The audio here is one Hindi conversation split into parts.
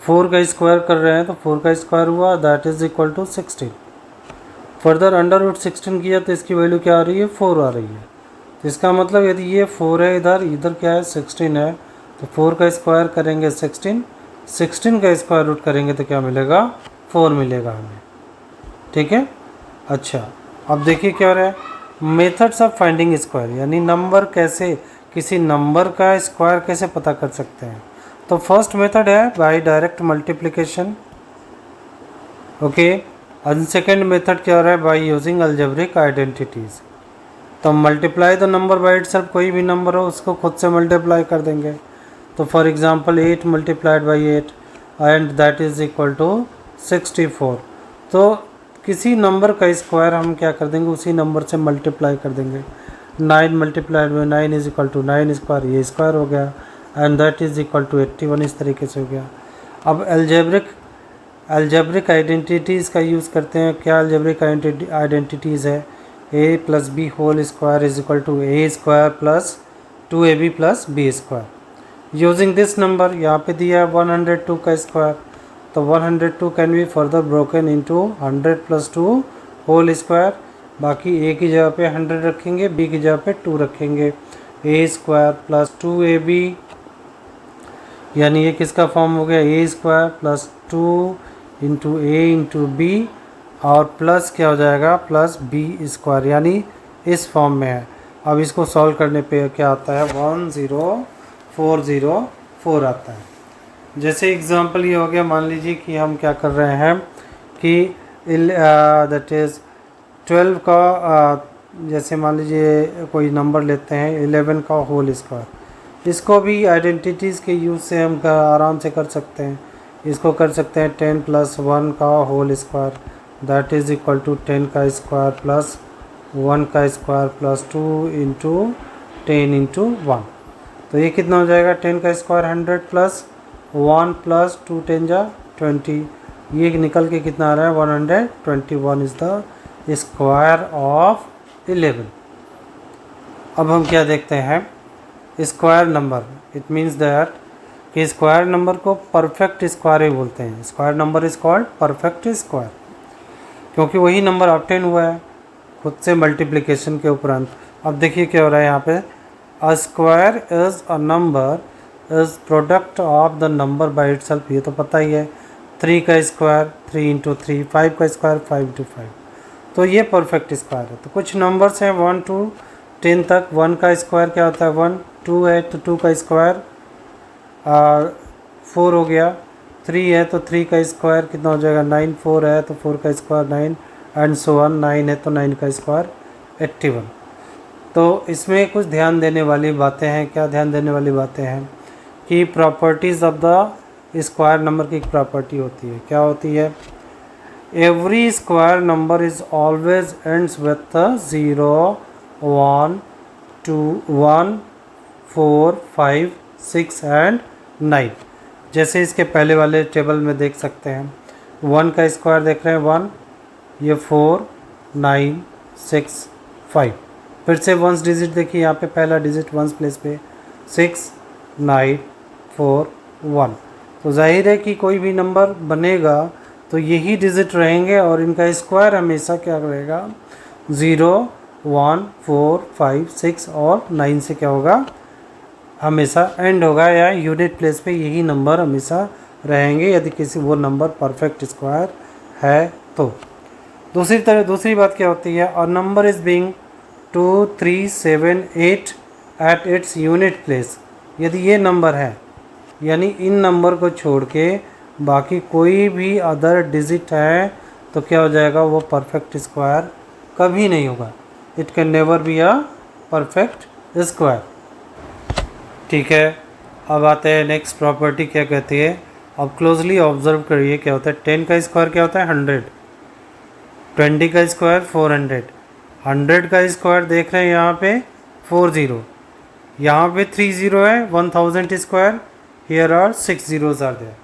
4 का स्क्वायर कर रहे हैं तो 4 का स्क्वायर हुआ, that is equal to 16। Further under root 16 किया तो इसकी वैल्यू क्या आ रही है, 4 आ रही है। तो इसका मतलब यदि ये 4 है, इधर क्या है 16 है, तो 4 का स्क्वायर करेंगे 16, 16 का स्क्वायर रूट करेंगे तो क्या मिलेगा, 4 मिलेगा हमें। ठीक है। अच्छा, अब देखिए क्या हो रहा है, मेथड्स ऑफ फाइंडिंग स्क्वायर, यानी नंबर कैसे, किसी नंबर का स्क्वायर कैसे पता कर सकते हैं। तो फर्स्ट मेथड है बाय डायरेक्ट मल्टीप्लिकेशन, ओके। और सेकेंड मेथड क्या हो रहा है, बाय यूजिंग अलजेब्रिक आइडेंटिटीज़। तो multiply the number by itself, कोई भी नंबर हो उसको खुद से मल्टीप्लाई कर देंगे। तो for example 8 multiplied by 8 and that is equal to 64। तो किसी नंबर का स्क्वायर हम क्या कर देंगे, उसी नंबर से मल्टीप्लाई कर देंगे। 9 multiplied by 9 is equal to 9 square, ये स्क्वायर हो गया, and that is equal to 81, इस तरीके से हो गया। अब अलजेब्रिक आइडेंटिटीज़ का यूज़ करते हैं। क्या अलजेब्रिक आइडेंटिटीज़ है, a plus b whole square is equal to a square plus 2ab plus b square. Using this number यहाँ पे दिया है 102 का स्क्वायर, तो 102 can be further broken into 100 plus 2 whole square. बाकी a की जगह पे 100 रखेंगे, b की जगह पे 2 रखेंगे, a स्क्वायर प्लस 2ab, यानी ये किसका फॉर्म हो गया, a square plus 2 into a into b, और प्लस क्या हो जाएगा, प्लस बी स्क्वायर, यानी इस फॉर्म में है। अब इसको सॉल्व करने पे क्या आता है, 10404 आता है। जैसे एग्जांपल ये हो गया, मान लीजिए कि हम क्या कर रहे हैं कि दैट इज़ 12 का जैसे मान लीजिए कोई नंबर लेते हैं 11 का होल स्क्वायर। इसको भी आइडेंटिटीज़ के यूज़ से हम आराम से कर सकते हैं। इसको कर सकते हैं 10 प्लस 1 का whole square, that is equal to 10 का स्क्वायर प्लस 1 का स्क्वायर प्लस 2 इंटू 10 इंटू 1। तो ये कितना हो जाएगा, 10 का स्क्वायर 100 प्लस 1 प्लस 2 10 जा 20, ये निकल के कितना आ रहा है 121 इज़ द स्क्वायर ऑफ 11। अब हम क्या देखते हैं, square number, it means that कि स्क्वायर नंबर को परफेक्ट स्क्वायर ही बोलते हैं। Square number is called perfect square, क्योंकि वही नंबर ऑब्टेन हुआ है खुद से मल्टीप्लिकेशन के उपरांत। अब देखिए क्या हो रहा है यहाँ पे, a square is a number is product of the number by itself, ये तो पता ही है। 3 का स्क्वायर 3 इंटू 3, 5 का स्क्वायर 5 इंटू 5, तो ये परफेक्ट स्क्वायर है। तो कुछ नंबर्स हैं 1 to 10 तक, 1 का स्क्वायर क्या होता है 1, 2 है तो 2 का स्क्वायर 4 हो गया, 3 है तो 3 का स्क्वायर कितना हो जाएगा 9, 4 है तो 4 का स्क्वायर 9, एंड सो ऑन, 9 है तो 9 का स्क्वायर 81। तो इसमें कुछ ध्यान देने वाली बातें हैं। क्या ध्यान देने वाली बातें हैं कि properties of the square number की एक प्रॉपर्टी होती है, क्या होती है, every square number is always ends with 0, 1, 2, 1, 4, 5, 6 and 9। जैसे इसके पहले वाले टेबल में देख सकते हैं, 1 का स्क्वायर देख रहे हैं 1, ये 4, 9, 6, 5। फिर से वंस डिजिट देखिए, यहाँ पे पहला डिजिट वंस प्लेस पे 6, 9, 4, 1। तो जाहिर है कि कोई भी नंबर बनेगा तो यही डिजिट रहेंगे और इनका स्क्वायर हमेशा क्या रहेगा 0, 1, 4, 5, 6 और 9 से क्या होगा, हमेशा एंड होगा, या यूनिट प्लेस पे यही नंबर हमेशा रहेंगे यदि किसी वो नंबर परफेक्ट स्क्वायर है तो। दूसरी बात क्या होती है, और number is being 2, 3, 7, 8 at its unit place. यदि ये नंबर है, यानी इन नंबर को छोड़ के बाकी कोई भी अदर डिजिट है तो क्या हो जाएगा, वो परफेक्ट स्क्वायर कभी नहीं होगा। It can never be a perfect square. ठीक है, अब आते हैं नेक्स्ट प्रॉपर्टी क्या कहती है। अब क्लोजली ऑब्जर्व करिए क्या होता है। 10 का स्क्वायर क्या होता है 100, 20 का स्क्वायर 400, 100 का स्क्वायर देख रहे हैं यहाँ पे 40, यहाँ पे 30 है, 1000 square, here are 6 zeros are there.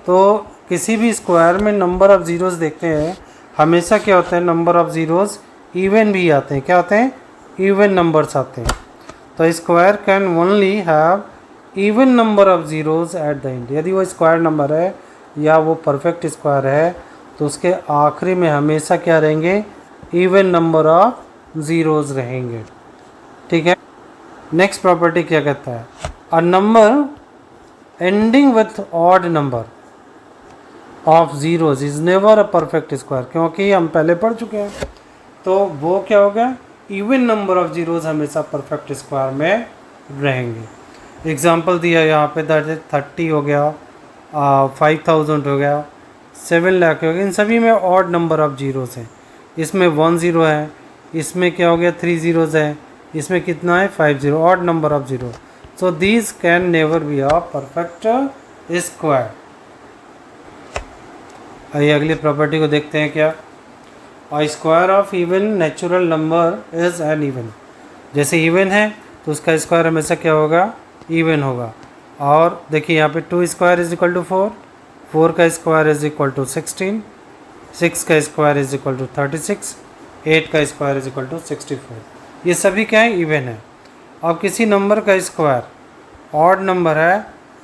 तो किसी भी स्क्वायर में नंबर ऑफ ज़ीरोज़ देखते हैं, हमेशा क्या होता है, नंबर ऑफ ज़ीरोज़ इवन भी आते हैं, क्या होते हैं, इवन नंबर्स आते हैं। तो square can only have even number of zeros at the end. यदि वो स्क्वायर नंबर है या वो परफेक्ट स्क्वायर है तो उसके आखिरी में हमेशा क्या रहेंगे, इवन नंबर ऑफ ज़ीरोज़ रहेंगे। ठीक है। नेक्स्ट प्रॉपर्टी क्या कहता है, a number ending with odd number of zeros is never a perfect square, क्योंकि हम पहले पढ़ चुके हैं। तो वो क्या हो गया, इवन नंबर ऑफ ज़ीरोज़ हमेशा परफेक्ट स्क्वायर में रहेंगे। एग्जाम्पल दिया यहाँ पे, दैट इज 30 हो गया, 5000 हो गया, 7 लाख हो गया, इन सभी में ऑड नंबर ऑफ जीरोज़ हैं। इसमें 1 ज़ीरो है, इसमें क्या हो गया 3 ज़ीरोज़ है, इसमें कितना है 5 zero, odd number of zero. So these can never be a perfect square. आइए अगली प्रॉपर्टी को देखते हैं क्या, a square of even natural number is an even. जैसे इवन है तो उसका स्क्वायर हमेशा क्या होगा, इवन होगा। और देखिए यहाँ पे 2 स्क्वायर इज इक्वल टू 4, 4 का स्क्वायर इज इक्वल टू 16, 6 का स्क्वायर इज इक्वल टू 36, 8 का स्क्वायर इज इक्वल टू 64। ये सभी क्या है, इवन है। अब किसी नंबर का स्क्वायर ऑड नंबर है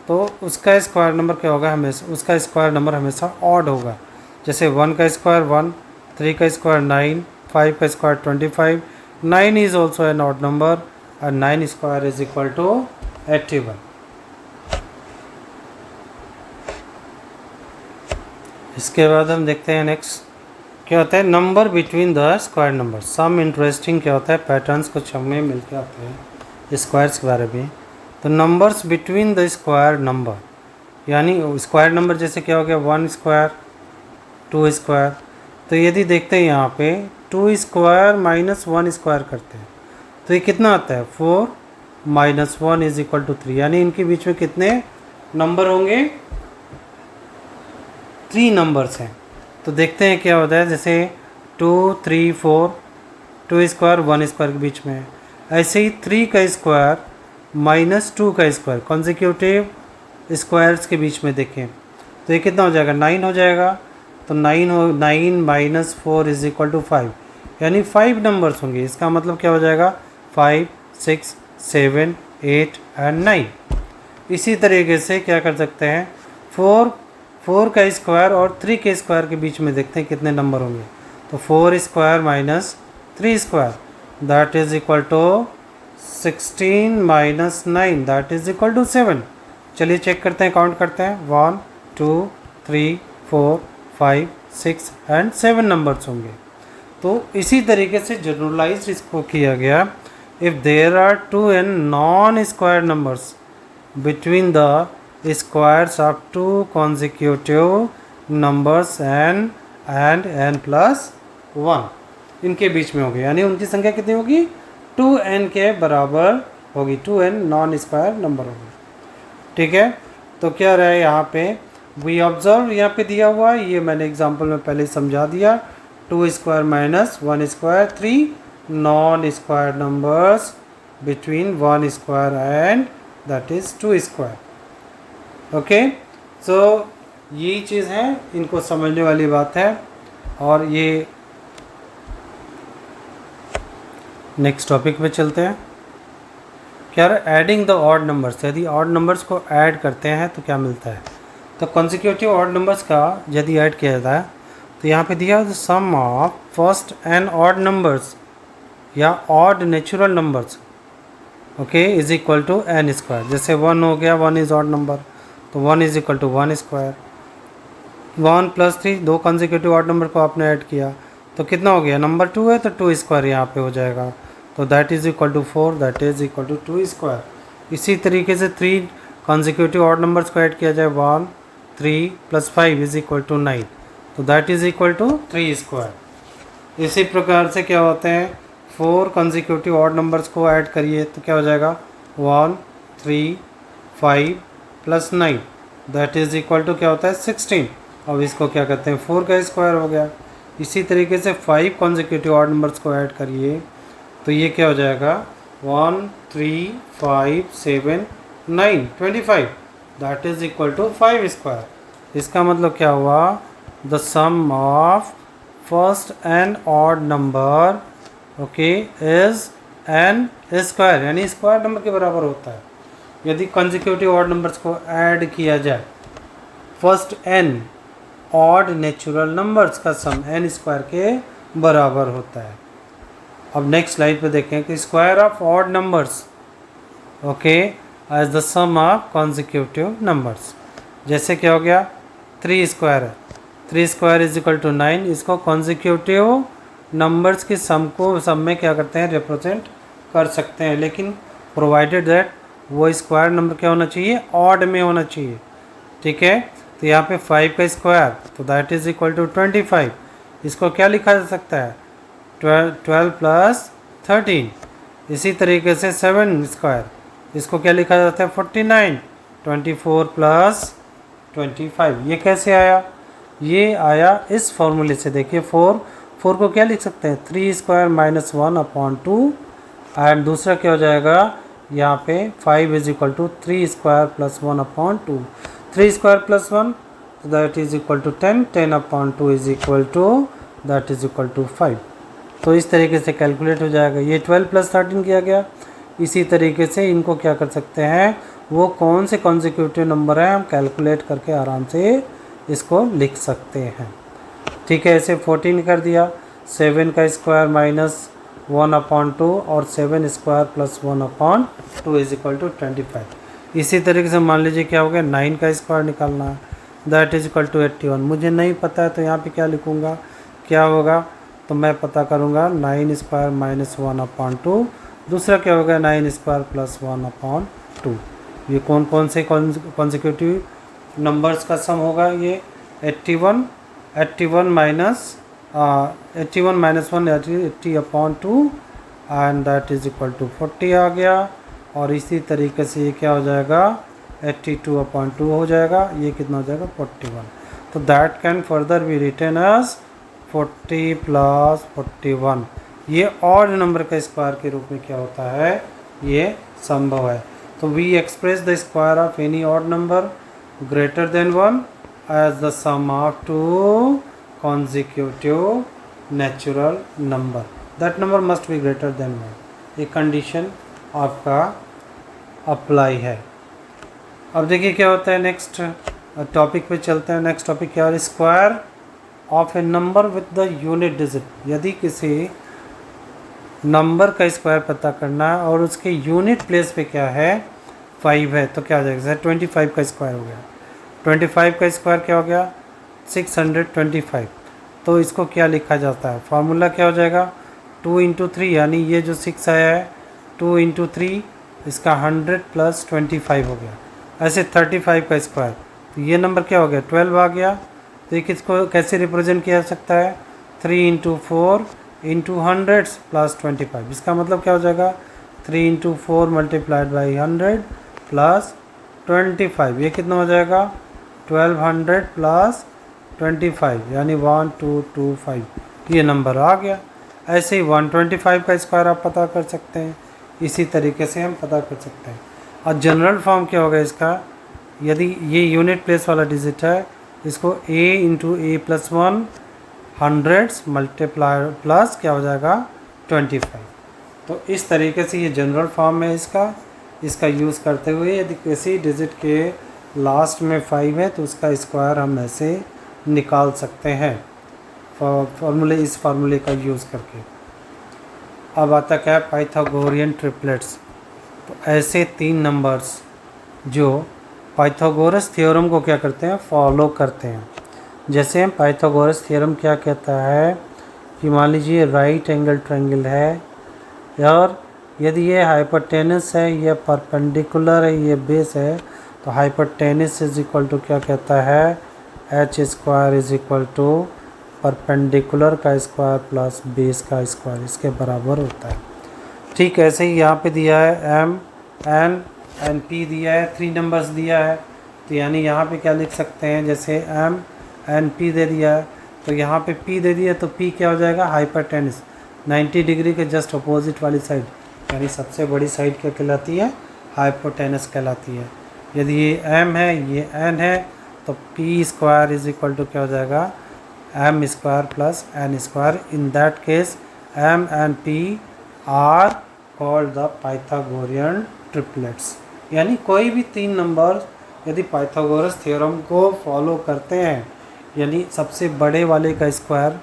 तो उसका स्क्वायर नंबर क्या होगा, हमेशा उसका स्क्वायर नंबर हमेशा ऑड होगा। जैसे 1 का स्क्वायर 1, 3 का स्क्वायर 9, 5 का square 25, 9 is also an odd number और 9 स्क्वायर इज इक्वल टू 81। इसके बाद हम देखते हैं नेक्स्ट क्या होता है, number between the square number. Some interesting क्या होता है, पैटर्न्स कुछ हमें मिलकर आते हैं स्क्वायर्स के बारे में। तो numbers between the square number, यानी स्क्वायर नंबर जैसे क्या हो गया 1 स्क्वायर 2 स्क्वायर। तो यदि देखते हैं यहाँ पे 2 स्क्वायर माइनस 1 स्क्वायर करते हैं तो ये कितना आता है, 4 माइनस 1 इज इक्वल टू 3, यानी इनके बीच में कितने नंबर होंगे, 3 नंबर्स हैं। तो देखते हैं क्या होता है, जैसे 2 3 4, 2 स्क्वायर 1 स्क्वायर के बीच में है। ऐसे ही 3 का स्क्वायर माइनस 2 का स्क्वायर कॉन्जिक्यूटिव स्क्वायर्स के बीच में देखें तो ये कितना हो जाएगा, 9 हो जाएगा। तो 9 माइनस 4 इज इक्वल टू 5, यानी 5 नंबर्स होंगे। इसका मतलब क्या हो जाएगा, 5 6 7 8 एंड 9। इसी तरीके से क्या कर सकते हैं, 4 का स्क्वायर और 3 के स्क्वायर के बीच में देखते हैं कितने नंबर होंगे। तो 4 square minus 3 square that is equal to 16 minus 9 that is equal to 7। चलिए चेक करते हैं, काउंट करते हैं, 1 2 3 4 5 6 एंड 7 नंबर्स होंगे। तो इसी तरीके से जनरलाइज इसको किया गया, if there are 2n non square numbers between the squares of 2 consecutive numbers n and n plus 1, इनके बीच में होगी, यानी उनकी संख्या कितनी होगी, 2n के बराबर होगी, 2n नॉन स्क्वायर नंबर होगी। ठीक है। तो क्या रहा है यहाँ पे, वी ऑब्जर्व यहाँ पे दिया हुआ है, ये मैंने एग्जांपल में पहले समझा दिया, 2 square minus 1 square, 3 non square numbers between 1 square and that is 2 square. Okay, so ये चीज़ है, इनको समझने वाली बात है। और ये नेक्स्ट टॉपिक पे चलते हैं। क्या एडिंग द ऑड नंबर्स, यदि ऑड नंबर्स को ऐड करते हैं तो क्या मिलता है। तो कॉन्सिक्यूटिव ऑड नंबर्स का यदि ऐड किया जाता है तो यहाँ पे दिया sum of first and odd numbers या odd natural numbers okay is equal to n square. जैसे 1 हो गया, 1 इज ऑड नंबर तो 1 is equal to 1 square. 1 plus 3, 2 consecutive odd number को आपने ऐड किया तो कितना हो गया, नंबर 2 है तो 2 स्क्वायर यहाँ पे हो जाएगा, तो that is equal to 4, that is equal to 2 square. इसी तरीके से 3 कॉन्सिक्यूटिव ऑड नंबर्स को ऐड किया जाए, 1 3 प्लस 5 इज इक्वल टू 9, तो that is equal to 3 square. इसी प्रकार से क्या होते हैं, 4 कॉन्सिक्यूटिव ऑड नंबर्स को ऐड करिए तो क्या हो जाएगा, 1 3 5 plus 9 that is equal to क्या होता है 16। अब इसको क्या कहते हैं, 4 का स्क्वायर हो गया। इसी तरीके से 5 कॉन्सिक्यूटिव ऑड नंबर्स को ऐड करिए तो ये क्या हो जाएगा, 1 3 5 7 9 25 that is equal to 5 square. इसका मतलब क्या हुआ, the sum of first and odd number okay is n square, यानी स्क्वायर नंबर के बराबर होता है यदि कॉन्सिक्यूटिव ऑड नंबर्स को ऐड किया जाए। First n odd natural numbers का सम n स्क्वायर के बराबर होता है। अब नेक्स्ट स्लाइड पे देखें कि square of odd numbers okay as the sum of consecutive numbers. जैसे क्या हो गया 3 स्क्वायर है, 3 स्क्वायर इज इक्वल टू 9। इसको कॉन्जिक्यूटिव नंबर्स के सम में क्या करते हैं रिप्रेजेंट कर सकते हैं, लेकिन प्रोवाइडेड दैट वो स्क्वायर नंबर क्या होना चाहिए ऑड में होना चाहिए। ठीक है, तो यहाँ पे 5 का स्क्वायर तो दैट इज इक्वल टू 25। इसको क्या लिखा जा सकता है 12 प्लस 13। इसी तरीके से 7 स्क्वायर इसको क्या लिखा जाता है 49। 24 प्लस 25 ये कैसे आया, ये आया इस फॉर्मूले से। देखिए 4 को क्या लिख सकते हैं 3 स्क्वायर माइनस 1/2 एंड दूसरा क्या हो जाएगा यहाँ पे 5 is equal to 3 square plus 1/2। 3 square plus 1 तो that is equal to 10, 10/2 is equal to that is equal to 5। तो इस तरीके से कैलकुलेट हो जाएगा। ये 12 प्लस 13 किया गया। इसी तरीके से इनको क्या कर सकते हैं, वो कौन से कॉन्जिक्यूटिव नंबर हैं हम कैलकुलेट करके आराम से इसको लिख सकते हैं। ठीक है, ऐसे 14 कर दिया, 7 का स्क्वायर माइनस 1/2 और 7 square plus 1/2 is equal to 25। इसी तरीके से मान लीजिए क्या हो गया 9 का स्क्वायर निकालना है, दैट इज इक्वल टू 81। मुझे नहीं पता है तो यहाँ पे क्या लिखूँगा, क्या होगा तो मैं पता करूँगा 9 स्क्वायर माइनस 1/2। दूसरा क्या होगा 9 स्क्वायर प्लस 1/2। ये कौन कौन से कॉन्जिक्यूटिव नंबर्स का सम होगा, ये 81 minus 1 80/2 and that is equal to 40 आ गया। और इसी तरीके से ये क्या हो जाएगा 82/2 हो जाएगा, ये कितना हो जाएगा 41। तो that can further be written as 40 plus 41। ये ऑड नंबर का स्क्वायर के रूप में क्या होता है, ये संभव है। तो we express the square of any odd number greater than 1 as the sum of 2 consecutive natural number. That number must be greater than 1। ये कंडीशन आपका अप्लाई है। अब देखिए क्या होता है, नेक्स्ट टॉपिक पे चलते हैं। नेक्स्ट टॉपिक क्या है, square of A number with the unit digit. यदि किसी नंबर का स्क्वायर पता करना है और उसके यूनिट प्लेस पे क्या है 5 है, तो क्या हो जाएगा, जैसे 25 का स्क्वायर हो गया, 25 का स्क्वायर क्या हो गया 625। तो इसको क्या लिखा जाता है, फार्मूला क्या हो जाएगा 2 × 3, यानी ये जो 6 आया है 2 × 3 इसका 100 प्लस 25 हो गया। ऐसे 35 का स्क्वायर तो ये नंबर क्या हो गया 12 आ गया। तो ये किसको कैसे रिप्रेजेंट किया जा सकता है 3 × 4 × 100 प्लस 25। इसका मतलब क्या हो जाएगा 3 × 4 मल्टीप्लाइड बाई 100 प्लस 25। ये कितना हो जाएगा 1200 प्लस 25 यानी 1225। ये नंबर आ गया। ऐसे ही 125 का स्क्वायर आप पता कर सकते हैं, इसी तरीके से हम पता कर सकते हैं। और जनरल फॉर्म क्या होगा इसका, यदि ये यूनिट प्लेस वाला डिजिट है इसको a × a + 1 100 मल्टीप्लाई प्लस क्या हो जाएगा 25। तो इस तरीके से ये जनरल फॉर्म है इसका यूज़ करते हुए यदि किसी डिजिट के लास्ट में 5 है तो उसका स्क्वायर हम ऐसे निकाल सकते हैं इस फार्मूले का यूज़ करके। अब आता क्या है पाइथागोरियन ट्रिपलेट्स। तो ऐसे 3 नंबर्स जो पाइथागोरस थ्योरम को क्या करते हैं फॉलो करते हैं। जैसे पाइथागोरस थ्योरम क्या कहता है कि मान लीजिए राइट एंगल ट्रायंगल है और यदि ये हाइपोटेनस है, ये परपेंडिकुलर है, ये बेस है, तो हाइपोटेनस इज इक्वल टू क्या कहता है h² is equal to perpendicular का स्क्वायर प्लस बेस का स्क्वायर, इसके बराबर होता है। ठीक ऐसे ही यहाँ पे दिया है m n n p दिया है, 3 नंबर्स दिया है। तो यानी यहाँ पे क्या लिख सकते हैं, जैसे m n p दे दिया है तो यहाँ पे p दे दिया तो p क्या हो जाएगा हाइपोटेनस 90 डिग्री के जस्ट अपोजिट वाली साइड, यानी सबसे बड़ी साइड क्या कहलाती है हाइपोटेनस कहलाती है। यदि ये m है ये n है तो p² इज इक्वल टू क्या हो जाएगा m² plus n²। In that case m and p are called the Pythagorean triplets. यानी कोई भी 3 नंबर यदि पाइथागोरस थ्योरम को फॉलो करते हैं, यानी सबसे बड़े वाले का स्क्वायर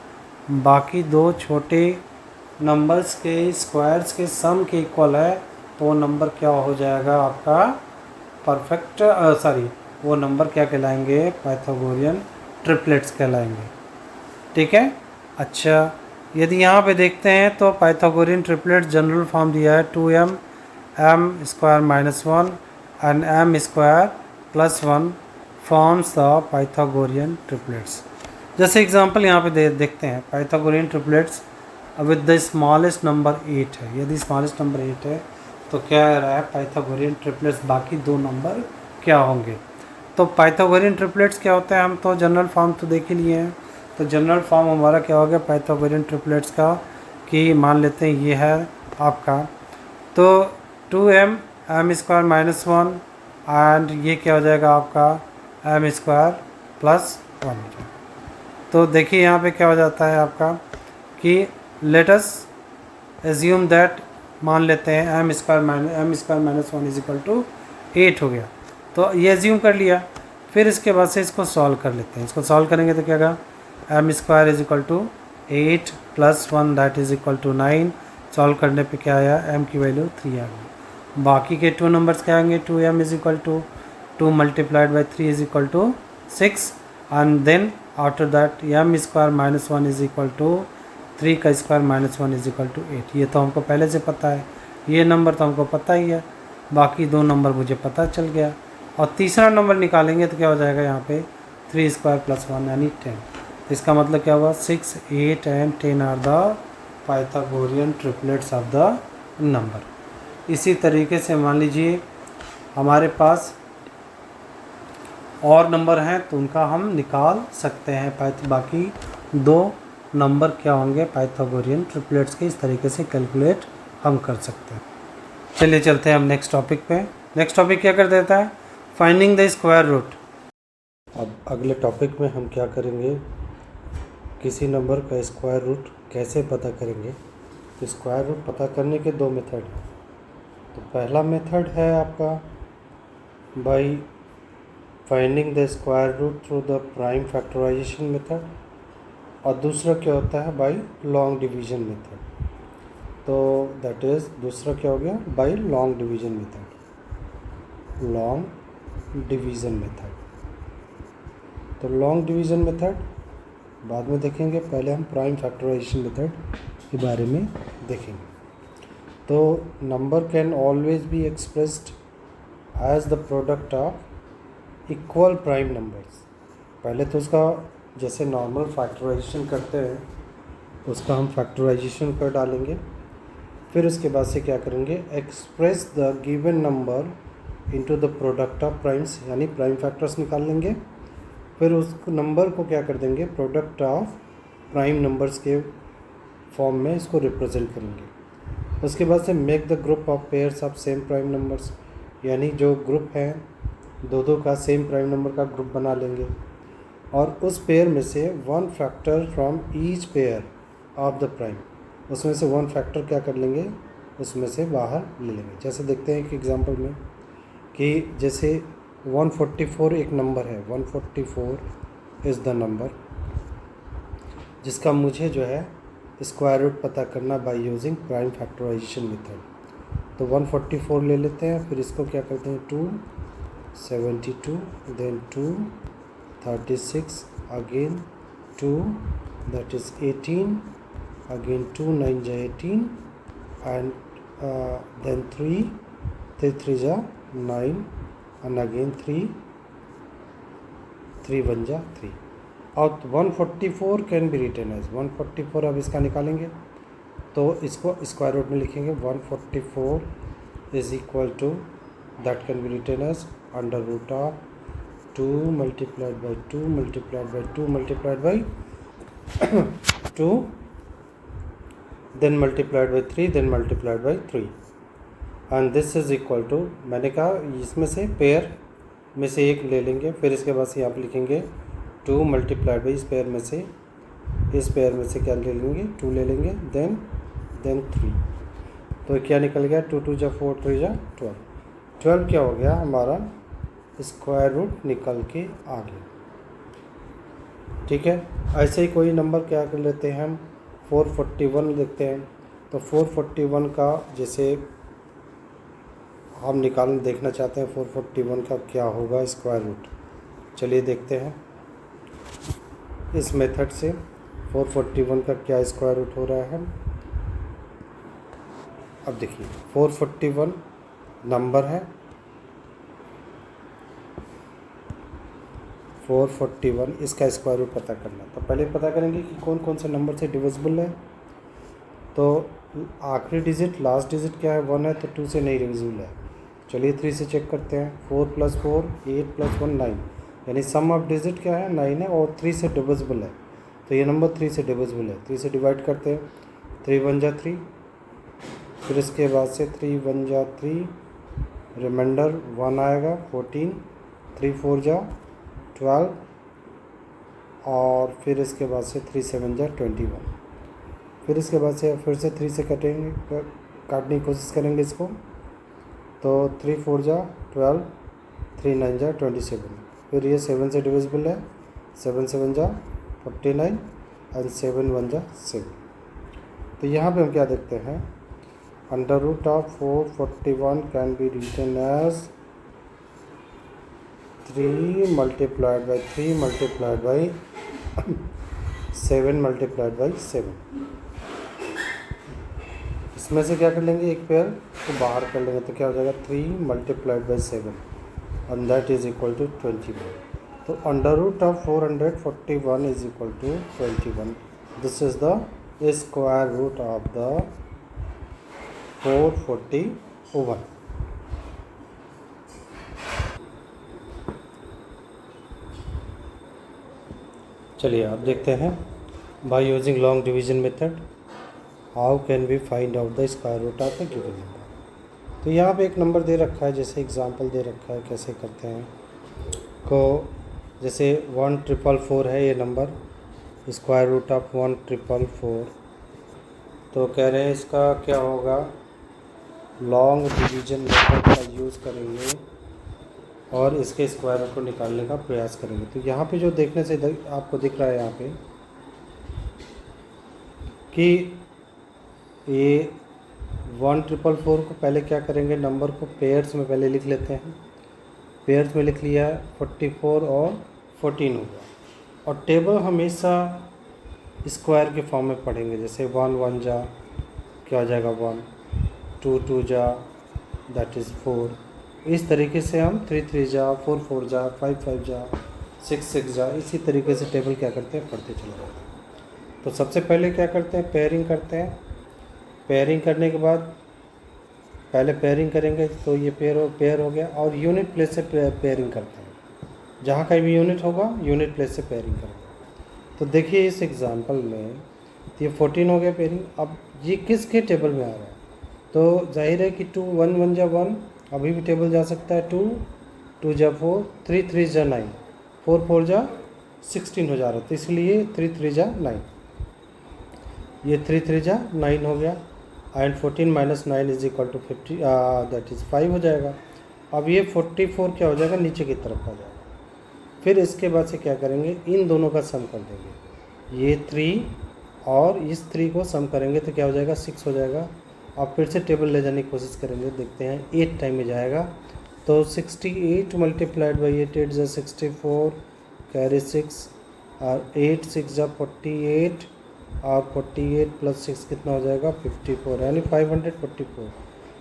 बाकी दो छोटे नंबर्स के स्क्वायर्स के सम के इक्वल है, तो वो नंबर क्या हो जाएगा आपका परफेक्ट, वो नंबर क्या कहलाएंगे, पाइथागोरियन ट्रिपलेट्स कहलाएंगे। ठीक है। अच्छा, यदि यहाँ पे देखते हैं तो पाइथागोरियन ट्रिपलेट जनरल फॉर्म दिया है 2m m² - 1 and m² + 1 forms the Pythagorean triplets. जैसे एग्जांपल यहाँ पे देखते हैं, Pythagorean triplets with the smallest number 8 है। यदि स्मॉलेस्ट नंबर 8 है तो क्या आ रहा है, पाइथागोरियन ट्रिपलेट्स बाकी दो नंबर क्या होंगे। तो पाइथागोरियन ट्रिपलेट्स क्या होता है, हम तो जनरल फॉर्म तो देख ही लिए हैं। तो जनरल फॉर्म हमारा क्या हो गया पाइथागोरियन ट्रिपलेट्स का, कि मान लेते हैं ये है आपका, तो 2m m² - 1 एंड ये क्या हो जाएगा आपका m² + 1। तो देखिए यहाँ पे क्या हो जाता है आपका कि लेट अस एज्यूम दैट, मान लेते हैं m² - 1 = 8 हो गया। तो ये एज्यूम कर लिया, फिर इसके बाद से इसको सॉल्व कर लेते हैं। इसको सॉल्व करेंगे तो क्या होगा, m² = 8 + 1 that is equal to 9। Solve करने पे क्या आया, m की वैल्यू 3 आ गई। बाकी के टू नंबर्स क्या आएंगे, 2m = 2 × 3 = 6 and then after that m² - 1 = 3 का स्क्वायर -1 = 8। ये तो हमको पहले से पता है, ये नंबर तो हमको पता ही है, बाकी दो नंबर मुझे पता चल गया। और तीसरा नंबर निकालेंगे तो क्या हो जाएगा यहाँ पे 3² + 1 यानी 10। तो इसका मतलब क्या हुआ, 6, 8 and 10 are the Pythagorean triplets of the number. इसी तरीके से मान लीजिए हमारे पास और नंबर हैं तो उनका हम निकाल सकते हैं। बाकी दो नंबर क्या होंगे पाइथागोरियन ट्रिपलेट्स के, इस तरीके से कैलकुलेट हम कर सकते हैं। चलिए चलते हैं हम नेक्स्ट टॉपिक पे। नेक्स्ट टॉपिक क्या कर देता है, फाइंडिंग द स्क्वायर रूट। अब अगले टॉपिक में हम क्या करेंगे, किसी नंबर का स्क्वायर रूट कैसे पता करेंगे। तो स्क्वायर रूट पता करने के दो मेथड हैं। तो पहला मेथड है आपका by finding the square root through the prime factorization method, और दूसरा क्या होता है बाय लॉन्ग डिवीजन मेथड। तो दैट इज़ दूसरा क्या हो गया, by long division method. Long division method, तो लॉन्ग डिवीजन मेथड बाद में देखेंगे, पहले हम प्राइम फैक्टराइजेशन मेथड के बारे में देखेंगे। तो number can always be expressed as the product of equal prime numbers. पहले तो उसका जैसे नॉर्मल फैक्टराइजेशन करते हैं उसका हम फैक्टराइजेशन कर डालेंगे, फिर उसके बाद से क्या करेंगे, express the given number into the product of primes, यानी प्राइम फैक्टर्स निकाल लेंगे, फिर उस नंबर को क्या कर देंगे प्रोडक्ट ऑफ प्राइम नंबर्स के फॉर्म में इसको रिप्रेजेंट करेंगे। उसके बाद से make the group of pairs of same prime numbers, यानी जो ग्रुप हैं दो का सेम प्राइम नंबर का ग्रुप बना लेंगे, और उस पेयर में से one factor from each pair of the prime, उसमें से वन फैक्टर क्या कर लेंगे, उसमें से बाहर ले लेंगे। जैसे देखते हैं एक एग्जांपल में कि जैसे 144 एक नंबर है, 144 इज़ द नंबर जिसका मुझे जो है स्क्वायर रूट पता करना by using prime factorization method. तो 144 ले लेते हैं, फिर इसको क्या करते हैं 272 then 236 again 2 that is 18 again 2 9 जा 18 एंड देन 3 3 जा 9 एंड अगेन 3 1 जा 3। और 144 कैन बी रिटन एज 144। अब इसका निकालेंगे तो इसको स्क्वायर रूट में लिखेंगे 144 is equal to that can be written as under root of 2 multiplied by 2 multiplied by 2 multiplied by 2 then multiplied by 3 then multiplied by 3 and this is equal to, मैंने कहा इसमें से पेयर में से एक ले लेंगे, फिर इसके बाद से यहाँ पर लिखेंगे 2 मल्टीप्लाइड बाई इस पेयर में से क्या ले लेंगे 2 ले लेंगे देन 3। तो क्या निकल गया 2 2 जा 4 3 जा 12 क्या हो गया हमारा स्क्वायर रूट निकल के आ गया। ठीक है, ऐसे ही कोई नंबर क्या कर लेते हैं हम, 441 देखते हैं। तो 441 का जैसे हम देखना चाहते हैं 441 का क्या होगा स्क्वायर रूट। चलिए देखते हैं इस मेथड से 441 का क्या स्क्वायर रूट हो रहा है। अब देखिए 441 नंबर है, 441 इसका स्क्वायर रूट पता करना। तो पहले पता करेंगे कि कौन कौन से नंबर से डिविजिबल है। तो आखिरी डिजिट लास्ट डिजिट क्या है, 1 है, तो 2 से नहीं डिविजिबल है। चलिए 3 से चेक करते हैं। 4 + 4 8 + 1 9, यानी सम ऑफ डिजिट क्या है 9 है और 3 से डिविजिबल है। तो ये नंबर 3 से डिविजिबल है। 3 से डिवाइड करते हैं, 3 1 जा 3, फिर इसके बाद से 3 1 जा 3, रिमाइंडर 1 आएगा 14, 3 4 जा 12, और फिर इसके बाद से 3 7 जा 21। फिर इसके बाद से फिर से 3 से काटने की कोशिश करेंगे इसको। तो 3 4 जा 12, 3 9 जा 27। फिर ये 7 से डिविजिबल है, 7 7 जा 49 एंड 7 1 जा 7। तो यहाँ पे हम क्या देखते हैं, under root of 441 can be written as 3 multiplied by 3 multiplied by 7 multiplied by 7। इसमें से क्या कर लेंगे, एक पेयर को बाहर कर लेंगे, तो क्या हो जाएगा 3 multiplied by 7 and that is equal to 21। तो under root of 441 is equal to 21। This is the square root of the 441। चलिए आप देखते हैं, by using long division method how can we find out the square root of a given number. तो यहाँ पे एक नंबर दे रखा है, जैसे एग्जांपल दे रखा है, कैसे करते हैं को, जैसे 1444 है ये नंबर, स्क्वायर रूट ऑफ 1444। तो कह रहे हैं इसका क्या होगा, लॉन्ग डिवीजन मेथड का यूज़ करेंगे और इसके स्क्वायर रूट को निकालने का प्रयास करेंगे। तो यहाँ पे जो देखने से आपको दिख रहा है यहाँ पे कि ये 1444 को पहले क्या करेंगे, नंबर को पेयर्स में पहले लिख लेते हैं। पेयर्स में लिख लिया, 44 और 14 होगा। और टेबल हमेशा स्क्वायर के फॉर्म में पढ़ेंगे, जैसे 1 1 जा क्या हो जाएगा 1, 2 2 जा दैट इज़ 4। इस तरीके से हम 3 3 जा 4 4 जा 5 5 जा 6 6 जा, इसी तरीके से टेबल क्या करते हैं, पढ़ते चले जाते हैं। तो सबसे पहले क्या करते हैं, पेयरिंग करते हैं। पेयरिंग करने के बाद पहले पेयरिंग करेंगे तो ये पेयर हो गया, और यूनिट प्लेस से पेयरिंग करते हैं। जहाँ कहीं भी यूनिट होगा यूनिट प्लेस से पेयरिंग करेंगे। तो देखिए इस एग्जांपल में ये 14 हो गया पेयरिंग। अब ये किसके टेबल में आ रहा है, तो जाहिर है कि 2 1 1 जा 1, अभी भी टेबल जा सकता है। 2 2 जा 4, 3 3 जा 9, 4 4 जा 16 हो जा रहा है, तो इसलिए 3 3 जा 9, ये 3 3 जा 9 हो गया। And 14 - 9 is equal to 50, that is 5 हो जाएगा। अब ये 44 क्या हो जाएगा, नीचे की तरफ आ जाएगा। फिर इसके बाद से क्या करेंगे, इन दोनों का सम कर देंगे, ये 3 और इस 3 को सम करेंगे तो क्या हो जाएगा 6 हो जाएगा। अब फिर से टेबल ले जाने की कोशिश करेंगे, देखते हैं 8 टाइम में जाएगा। तो 68 मल्टीप्लाइड बाई 8, 8 जा 64, कैरी 6, और 8 6 जा 48, और 48 + 6 कितना हो जाएगा 54, यानी 544।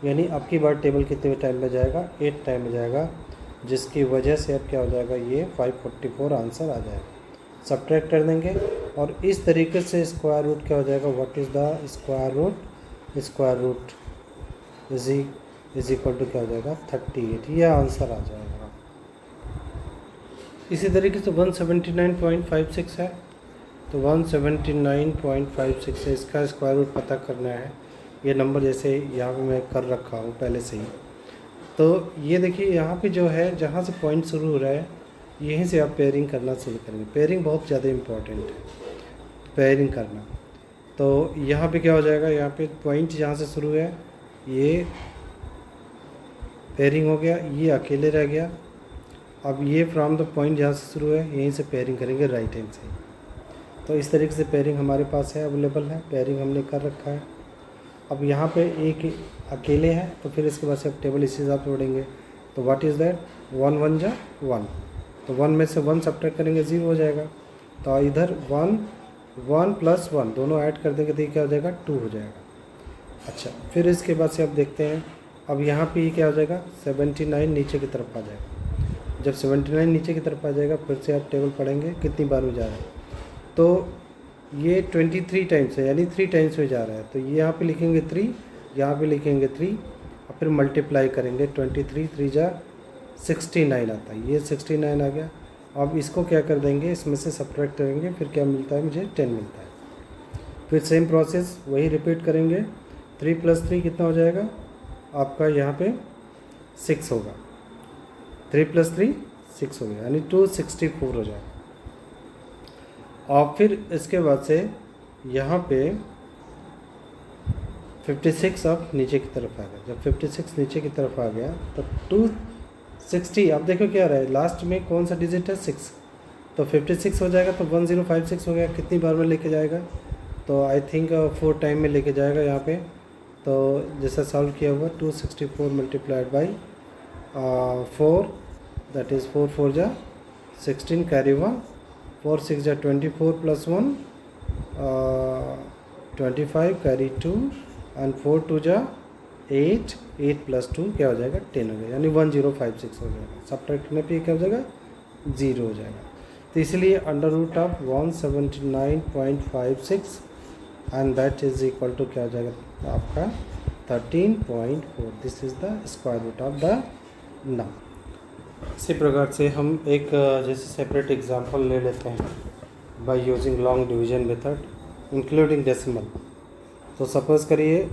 यानी अब की बार टेबल कितने टाइम में जाएगा, 8 टाइम में जाएगा, जिसकी वजह से अब क्या हो जाएगा, ये 544 आंसर आ जाएगा। सब्ट्रैक्ट कर देंगे और इस तरीके से स्क्वायर रूट क्या हो जाएगा, what is the square root is equal to क्या हो जाएगा 38, ये आंसर आ जाएगा। इसी तरीके से 179.56 है, तो 179.56 है, इसका स्क्वायर रूट पता करना है। ये नंबर जैसे यहाँ पे मैं कर रखा हूँ पहले से ही। तो ये देखिए यहाँ पे जो है, जहाँ से पॉइंट शुरू हो रहा है यहीं से आप पेयरिंग करना शुरू करेंगे। पेयरिंग बहुत ज़्यादा इम्पॉर्टेंट है, पेयरिंग करना। तो यहाँ पे क्या हो जाएगा, यहाँ पे पॉइंट जहाँ से शुरू है ये पेयरिंग हो गया, ये अकेले रह गया, अब ये फ्रॉम द पॉइंट जहाँ से शुरू है यहीं से पेयरिंग करेंगे राइट हैंड से। तो इस तरीके से पेयरिंग हमारे पास है, अवेलेबल है, पेयरिंग हमने कर रखा है। अब यहाँ पे एक अकेले हैं तो फिर इसके बाद से अब टेबल इसी हिसाब से जोड़ेंगे। तो व्हाट इज़ दैट, 1 1 जा 1, तो 1 में से 1 सब्ट्रैक्ट करेंगे 0 हो जाएगा। तो इधर 1 1 प्लस 1 दोनों ऐड कर देंगे तो ये क्या हो जाएगा, 2 हो जाएगा। अच्छा, फिर इसके बाद से अब देखते हैं, अब यहाँ पे ये क्या हो जाएगा, 79 नीचे की तरफ आ जाएगा। जब 79 नीचे की तरफ आ जाएगा फिर से आप टेबल पढ़ेंगे कितनी बार में जा रहा है। तो ये 23 टाइम्स है, यानी 3 टाइम्स में जा रहा है। तो ये यहाँ पे लिखेंगे 3, यहाँ पे लिखेंगे 3 और फिर मल्टीप्लाई करेंगे 23 3 जा 69 आता है, ये 69 आ गया। अब इसको क्या कर देंगे, इसमें से सब्ट्रैक्ट करेंगे, फिर क्या मिलता है, मुझे 10 मिलता है। फिर सेम प्रोसेस वही रिपीट करेंगे। 3 + 3 कितना हो जाएगा आपका, यहाँ पे 6 होगा। 3 + 3 6 हो गया, यानी 264 हो जाएगा। और फिर इसके बाद से यहाँ पे 56 अब नीचे की तरफ आ गया। जब 56 नीचे की तरफ आ गया तो 260, अब देखो क्या रहा है, लास्ट में कौन सा डिजिट है, 6। तो 56 हो जाएगा तो 1056 हो गया। कितनी बार में लेके जाएगा, तो आई थिंक 4 टाइम में लेके जाएगा यहाँ पे। तो जैसा सॉल्व किया हुआ 264 मल्टीप्लाइड बाई 4, दैट इज़ 4 4 जा 16 कैरी 1, 4 6 जा 24 + 1 25 कैरी 2 एंड 4 2 जा 8 8 + 2 क्या हो जाएगा, 10 हो जाएगा, यानी 1056 हो जाएगा। सब्ट्रैक्ट करने पे क्या हो जाएगा, 0 हो जाएगा। तो इसलिए √of 179.56 and that is equal to क्या हो जाएगा आपका 13.4। This is the square root of the number. इसी प्रकार से हम एक जैसे सेपरेट एग्जांपल ले लेते हैं by using long division method including decimal. तो सपोज करिए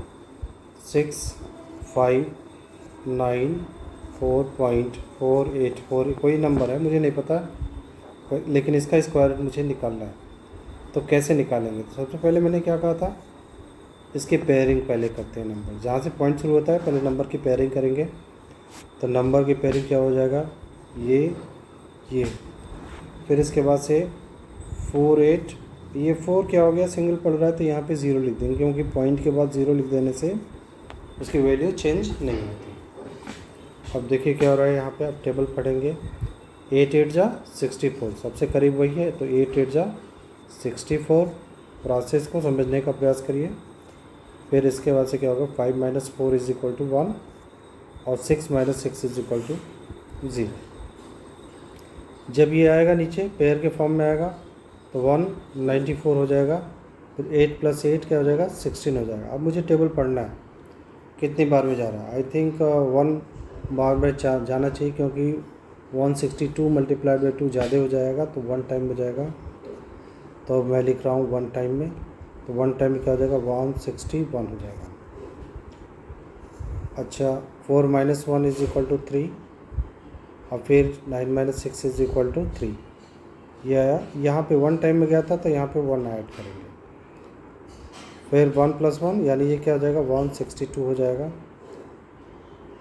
6 5 9 4.484 कोई नंबर है, मुझे नहीं पता, लेकिन इसका स्क्वायर रूट मुझे निकालना है। तो कैसे निकालेंगे, तो सबसे पहले मैंने क्या कहा था, इसकी पेयरिंग पहले करते हैं। नंबर जहाँ से पॉइंट शुरू होता है पहले नंबर की पेयरिंग करेंगे। तो नंबर की पेयरिंग क्या हो जाएगा, ये फिर इसके बाद से 4 8, ये 4 क्या हो गया, सिंगल पड़ रहा है तो यहाँ पे 0 लिख देंगे, क्योंकि पॉइंट के बाद 0 लिख देने से उसकी वैल्यू चेंज नहीं होती। अब देखिए क्या हो रहा है यहाँ पे, अब टेबल पढ़ेंगे। 8 8 जा 64, सबसे करीब वही है, तो 8 8 जा 64। प्रोसेस को समझने का प्रयास करिए। फिर इसके बाद से क्या होगा, 5 - 4 = 1 और 6 - 6 = 0। जब ये आएगा नीचे पेयर के फॉर्म में आएगा तो 194 हो जाएगा। फिर 8 + 8 क्या हो जाएगा, 16 हो जाएगा। अब मुझे टेबल पढ़ना है कितनी बार में जा रहा है। आई थिंक 1 बार में जाना चाहिए, क्योंकि 162 × 2 ज़्यादा हो जाएगा, तो 1 टाइम में जाएगा। तो मैं लिख रहा हूँ 1 टाइम में, तो 1 टाइम में क्या हो जाएगा, 161 हो जाएगा। अच्छा, 4 - 1 = 3 और फिर 9 - 6 = 3। ये आया, यहाँ पे 1 टाइम में गया था तो यहाँ पे 1 ऐड करेंगे। फिर 1 + 1 यानी ये क्या हो जाएगा, 162 हो जाएगा।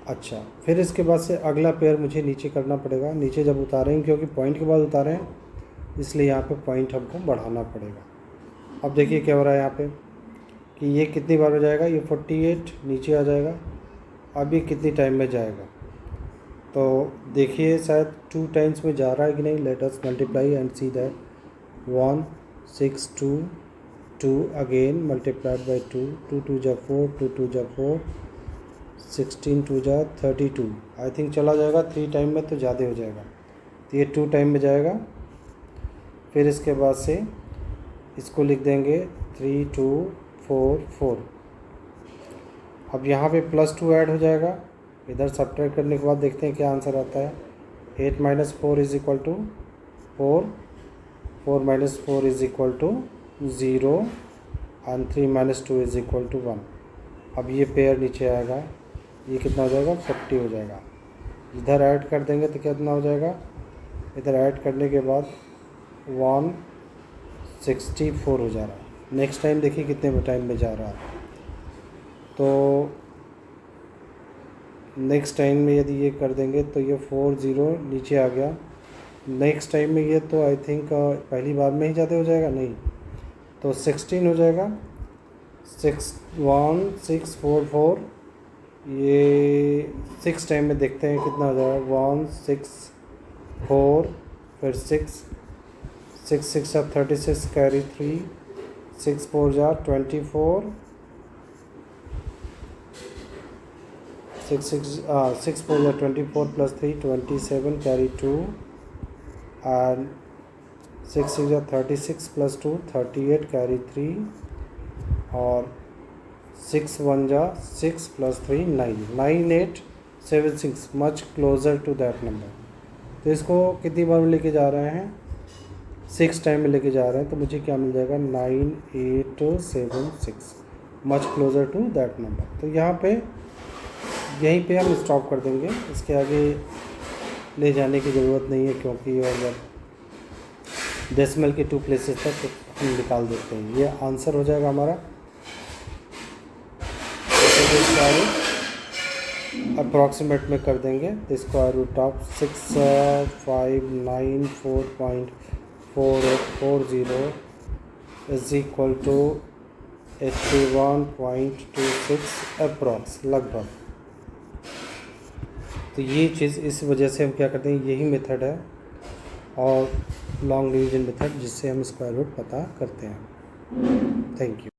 अच्छा, फिर इसके बाद से अगला पेयर मुझे नीचे करना पड़ेगा। नीचे जब उतारेंगे, क्योंकि पॉइंट के बाद उतारे हैं इसलिए यहाँ पे पॉइंट हमको बढ़ाना पड़ेगा। अब देखिए क्या हो रहा है यहाँ पे कि ये कितनी बार हो जाएगा, ये 48 नीचे आ जाएगा। अब ये कितनी टाइम में जाएगा, तो देखिए शायद 2 टाइम्स में जा रहा है कि नहीं। Let us multiply and see that 162 2 again multiplied by 2 2 2 जा 4 2 2 जा 4 16 2 जा 32। आई थिंक चला जाएगा 3 टाइम में तो ज़्यादा हो जाएगा, तो ये 2 टाइम में जाएगा। फिर इसके बाद से इसको लिख देंगे 3 2 4 4। अब यहाँ पे +2 ऐड हो जाएगा। इधर सब्ट्रैक्ट करने के बाद देखते हैं क्या आंसर आता है। 8 - 4 = 4 4 - 4 = 0 एंड 3 - 2 = 1। अब ये पेयर नीचे आएगा, ये कितना हो जाएगा, 40 हो जाएगा। इधर ऐड कर देंगे तो कितना हो जाएगा, इधर ऐड करने के बाद 164 हो जा रहा है। नेक्स्ट टाइम देखिए कितने टाइम में जा रहा है, तो नेक्स्ट टाइम में यदि ये कर देंगे तो ये 40 नीचे आ गया। नेक्स्ट टाइम में ये तो आई थिंक पहली बार में ही ज़्यादा हो जाएगा, नहीं तो 16 हो जाएगा। 61644, ये 6 टाइम में देखते हैं कितना हो जाएगा। 1 6 4 फिर 6 6 6 36 कैरी 3 6 4 जा 24 6 4 जा 24 प्लस 3 27 कैरी 2 एंड 6 6 जा 36 प्लस 2 38 कैरी 3 और 6 1 जा 6 plus 3 9 9876 much closer to that number. तो इसको कितनी बार में लेके जा रहे हैं, 6 टाइम में लेके जा रहे हैं, तो मुझे क्या मिल जाएगा 9876 much closer to that number. तो यहाँ पे यहीं पे हम स्टॉप कर देंगे, इसके आगे ले जाने की ज़रूरत नहीं है, क्योंकि अगर डेसिमल के 2 प्लेसेस तक हम निकाल देते हैं। ये आंसर हो जाएगा हमारा। अप्रॉक्सीमेट में कर देंगे तो square root of 6594.4840 is equal to 81.26 approx लगभग। तो ये चीज़ इस वजह से हम क्या करते हैं, यही मेथड है और लॉन्ग डिवीजन मेथड, जिससे हम स्क्वायर रूट पता करते हैं। Thank you.